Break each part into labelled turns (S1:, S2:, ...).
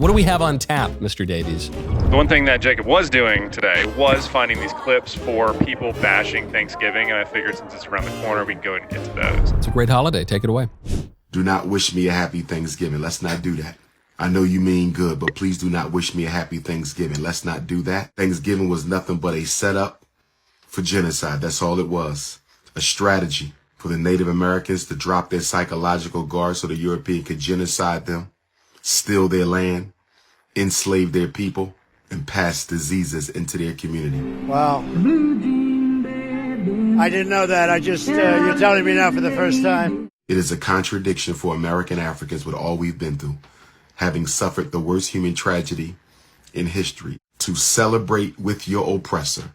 S1: What do we have on tap, Mr. Davies?
S2: The one thing that Jacob was doing today was finding these clips for people bashing Thanksgiving, and I figured since it's around the corner, we can go ahead and get to those.
S1: It's a great holiday. Take it away.
S3: Do not wish me a happy Thanksgiving. Let's not do that. I know you mean good, but please do not wish me a happy Thanksgiving. Let's not do that. Thanksgiving was nothing but a setup for genocide. That's all it was. A strategy for the Native Americans to drop their psychological guard so the European could genocide them, steal their land, enslave their people, and pass diseases into their community.
S4: Wow. I didn't know that. You're telling me now for the first time.
S3: It is a contradiction for American Africans with all we've been through, having suffered the worst human tragedy in history, to celebrate with your oppressor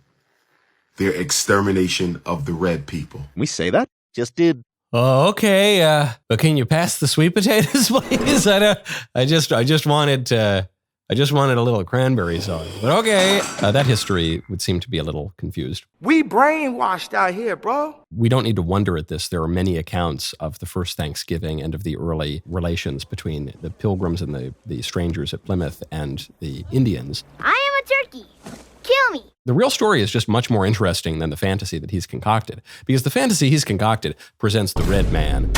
S3: their extermination of the red people.
S5: We say that? Just did.
S1: Oh, okay. But can you pass the sweet potatoes, please? I just wanted a little cranberry sauce. But okay. That history would seem to be a little confused.
S6: We brainwashed out here, bro.
S1: We don't need to wonder at this. There are many accounts of the first Thanksgiving and of the early relations between the Pilgrims and the strangers at Plymouth and the Indians.
S7: I am a turkey. Kill me.
S1: The real story is just much more interesting than the fantasy that he's concocted, because the fantasy he's concocted presents the red man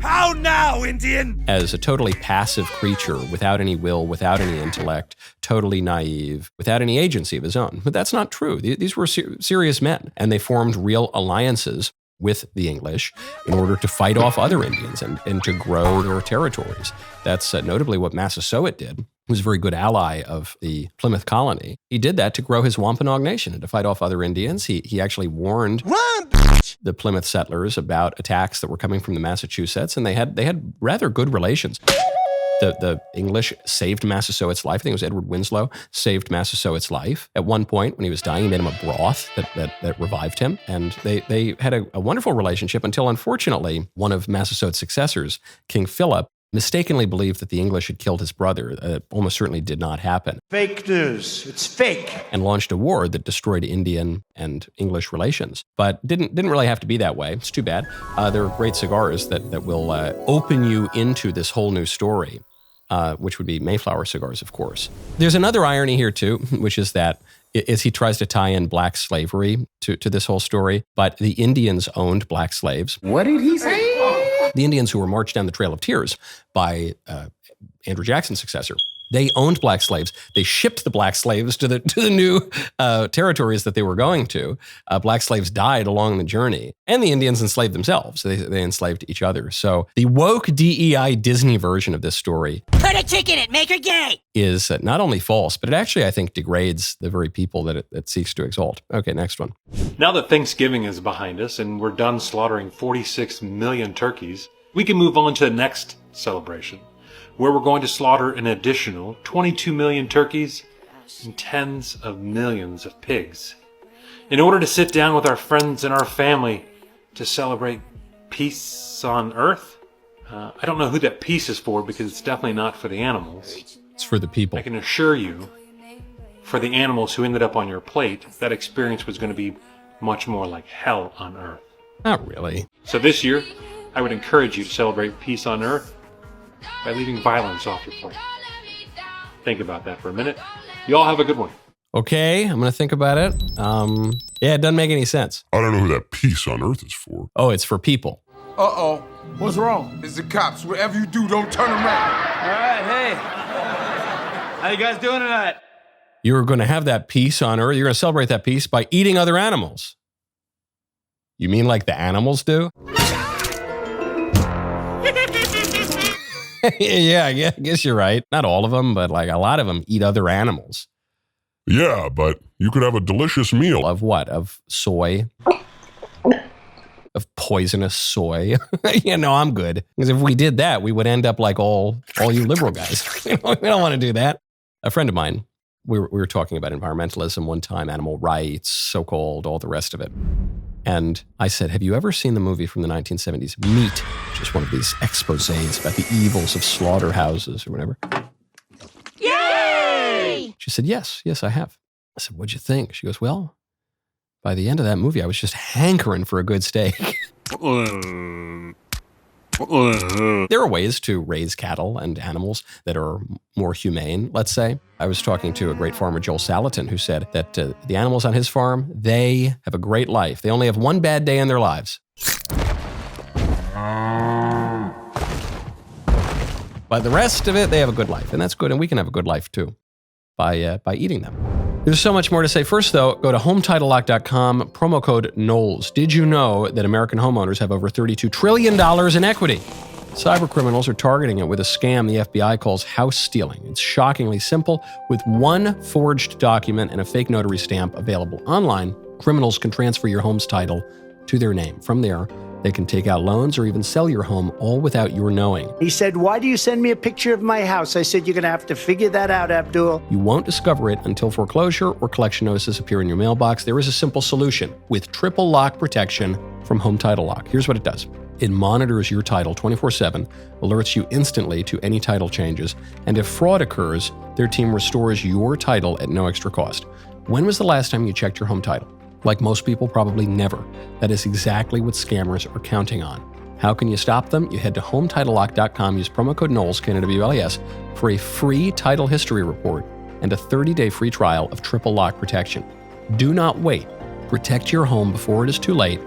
S6: How now, Indian?
S1: as a totally passive creature without any will, without any intellect, totally naive, without any agency of his own. But that's not true. These were serious men, and they formed real alliances with the English in order to fight off other Indians and to grow their territories. That's notably what Massasoit did. He was a very good ally of the Plymouth colony. He did that to grow his Wampanoag Nation and to fight off other Indians. He actually warned the Plymouth settlers about attacks that were coming from the Massachusetts, and they had rather good relations. The English saved Massasoit's life. I think it was Edward Winslow saved Massasoit's life. At one point, when he was dying, he made him a broth that revived him. And they had a wonderful relationship until, unfortunately, one of Massasoit's successors, King Philip, mistakenly believed that the English had killed his brother. It almost certainly did not happen.
S4: Fake news. It's fake.
S1: And launched a war that destroyed Indian and English relations. But didn't really have to be that way. It's too bad. There are great cigars that will open you into this whole new story, which would be Mayflower cigars, of course. There's another irony here, too, which is that he tries to tie in black slavery to this whole story, but the Indians owned black slaves.
S6: What did he say?
S1: The Indians who were marched down the Trail of Tears by Andrew Jackson's successor, they owned black slaves. They shipped the black slaves to the new territories that they were going to. Black slaves died along the journey, and the Indians enslaved themselves. They enslaved each other. So the woke DEI Disney version of this story,
S8: put a chick in it, make her gay,
S1: is not only false, but it actually, I think, degrades the very people that it seeks to exalt. Okay, next one.
S9: Now that Thanksgiving is behind us and we're done slaughtering 46 million turkeys, we can move on to the next celebration, where we're going to slaughter an additional 22 million turkeys and tens of millions of pigs, in order to sit down with our friends and our family to celebrate peace on Earth. I don't know who that peace is for, because it's definitely not for the animals.
S1: It's for the people.
S9: I can assure you, for the animals who ended up on your plate, that experience was going to be much more like hell on Earth.
S1: Not really.
S9: So this year, I would encourage you to celebrate peace on Earth by leaving violence off your plate. Think about that for a minute. You all have a good one.
S1: Okay, I'm going to think about it. Yeah, it doesn't make any sense.
S10: I don't know who that peace on Earth is for.
S1: Oh, it's for people.
S6: Uh-oh. What's wrong? It's the cops. Whatever you do, don't turn around.
S11: All right, hey. How you guys doing tonight?
S1: You're going to have that peace on Earth. You're going to celebrate that peace by eating other animals. You mean like the animals do? Yeah, I guess you're right. Not all of them, but like a lot of them eat other animals.
S10: Yeah, but you could have a delicious meal.
S1: Of what? Of soy? Of poisonous soy? I'm good. Because if we did that, we would end up like all you liberal guys. We don't want to do that. A friend of mine, we were talking about environmentalism one time, animal rights, so-called, all the rest of it. And I said, have you ever seen the movie from the 1970s, Meat? Which is one of these exposés about the evils of slaughterhouses or whatever.
S8: yay!
S1: She said, yes, I have. I said, what'd you think? She goes, well, by the end of that movie, I was just hankering for a good steak. There are ways to raise cattle and animals that are more humane, let's say. I was talking to a great farmer, Joel Salatin, who said that the animals on his farm, they have a great life. They only have one bad day in their lives. But the rest of it, they have a good life. And that's good. And we can have a good life too by eating them. There's so much more to say. First, though, go to HomeTitleLock.com, promo code Knowles. Did you know that American homeowners have over $32 trillion in equity? Cyber criminals are targeting it with a scam the FBI calls house stealing. It's shockingly simple. With one forged document and a fake notary stamp available online, criminals can transfer your home's title to their name. From there, they can take out loans or even sell your home all without your knowing.
S4: He said, "Why do you send me a picture of my house?" I said, "You're going to have to figure that out, Abdul."
S1: You won't discover it until foreclosure or collection notices appear in your mailbox. There is a simple solution with triple lock protection from Home Title Lock. Here's what it does. It monitors your title 24/7, alerts you instantly to any title changes, and if fraud occurs, their team restores your title at no extra cost. When was the last time you checked your home title? Like most people, probably never. That is exactly what scammers are counting on. How can you stop them? You head to HomeTitleLock.com, use promo code Knowles, KNWLES, for a free title history report and a 30-day free trial of triple lock protection. Do not wait. Protect your home before it is too late.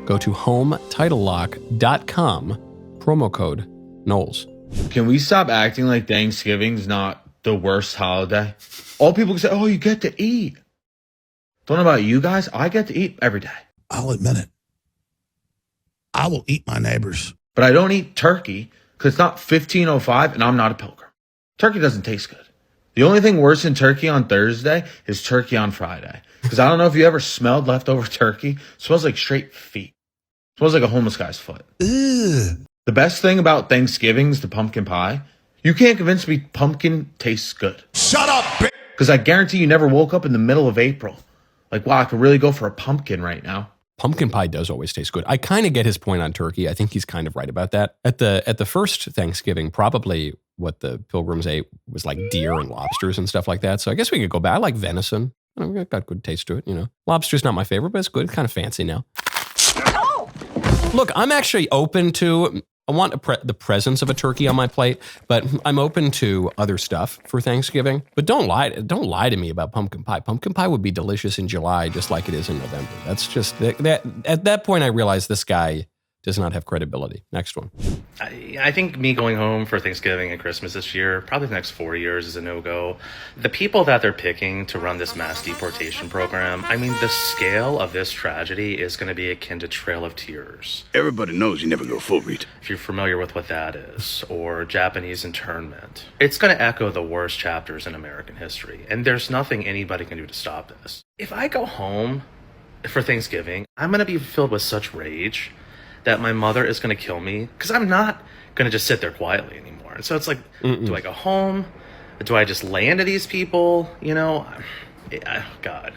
S1: Go to HomeTitleLock.com, promo code Knowles.
S5: Can we stop acting like Thanksgiving's not the worst holiday? All people can say, oh, you get to eat. Don't know about you guys. I get to eat every day.
S12: I'll admit it. I will eat my neighbors.
S5: But I don't eat turkey because it's not 15:05 and I'm not a pilgrim. Turkey doesn't taste good. The only thing worse than turkey on Thursday is turkey on Friday. Because I don't know if you ever smelled leftover turkey. It smells like straight feet. It smells like a homeless guy's foot.
S12: Ugh.
S5: The best thing about Thanksgiving is the pumpkin pie. You can't convince me pumpkin tastes good.
S12: Shut up, bitch.
S5: Because I guarantee you never woke up in the middle of April. Like, wow, I could really go for a pumpkin right now.
S1: Pumpkin pie does always taste good. I kind of get his point on turkey. I think he's kind of right about that. At the first Thanksgiving, probably what the pilgrims ate was like deer and lobsters and stuff like that. So I guess we could go back. I like venison. It got good taste to it, you know. Lobster's not my favorite, but it's good. It's kind of fancy now. Oh! Look, I'm actually open to... I want the presence of a turkey on my plate, but I'm open to other stuff for Thanksgiving. But don't lie to me about pumpkin pie. Pumpkin pie would be delicious in July, just like it is in November. That's just that. At that point, I realized this guy does not have credibility. Next one.
S13: I think me going home for Thanksgiving and Christmas this year, probably the next 4 years, is a no-go. The people that they're picking to run this mass deportation program, I mean, the scale of this tragedy is going to be akin to Trail of Tears.
S14: Everybody knows you never go full read.
S13: If you're familiar with what that is, or Japanese internment, it's going to echo the worst chapters in American history, and there's nothing anybody can do to stop this. If I go home for Thanksgiving, I'm going to be filled with such rage that my mother is going to kill me because I'm not going to just sit there quietly anymore. And so it's like, do I go home? Do I just lay into these people? You know, God.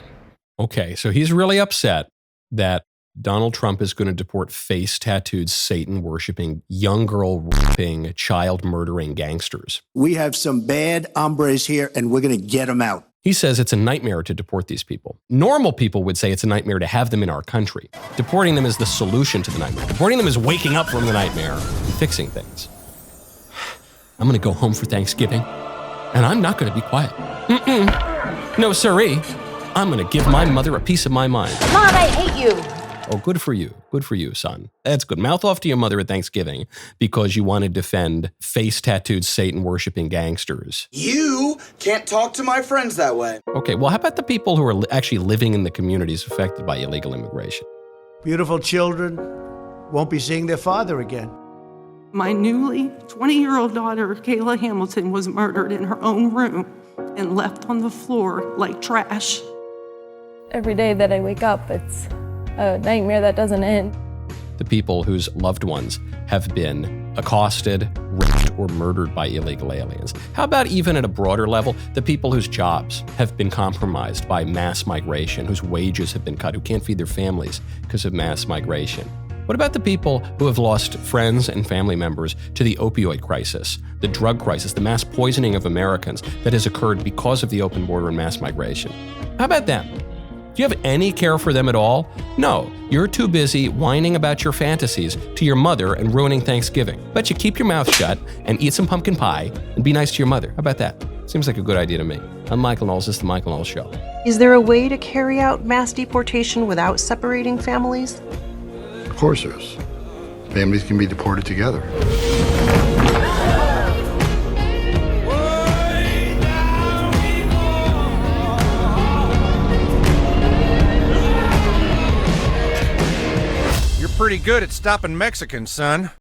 S1: Okay, so he's really upset that Donald Trump is going to deport face-tattooed, Satan-worshipping, young girl-raping, child-murdering gangsters.
S4: We have some bad hombres here, and we're going to get them out.
S1: He says it's a nightmare to deport these people. Normal people would say it's a nightmare to have them in our country. Deporting them is the solution to the nightmare. Deporting them is waking up from the nightmare and fixing things. I'm going to go home for Thanksgiving, and I'm not going to be quiet. No, sirree. I'm going to give my mother a piece of my mind.
S15: Mom, I hate you.
S1: Oh, good for you. Good for you, son. That's good. Mouth off to your mother at Thanksgiving because you want to defend face-tattooed, Satan-worshipping gangsters.
S16: You can't talk to my friends that way.
S1: Okay, well, how about the people who are actually living in the communities affected by illegal immigration?
S4: Beautiful children won't be seeing their father again.
S17: My newly 20-year-old daughter, Kayla Hamilton, was murdered in her own room and left on the floor like trash.
S18: Every day that I wake up, it's a nightmare that doesn't end.
S1: The people whose loved ones have been accosted, raped, or murdered by illegal aliens. How about even at a broader level, the people whose jobs have been compromised by mass migration, whose wages have been cut, who can't feed their families because of mass migration? What about the people who have lost friends and family members to the opioid crisis, the drug crisis, the mass poisoning of Americans that has occurred because of the open border and mass migration? How about them? Do you have any care for them at all? No, you're too busy whining about your fantasies to your mother and ruining Thanksgiving. But you keep your mouth shut and eat some pumpkin pie and be nice to your mother. How about that? Seems like a good idea to me. I'm Michael Knowles. This is The Michael Knowles Show.
S15: Is there a way to carry out mass deportation without separating families?
S19: Of course there is. Families can be deported together.
S20: You're pretty good at stopping Mexicans, son.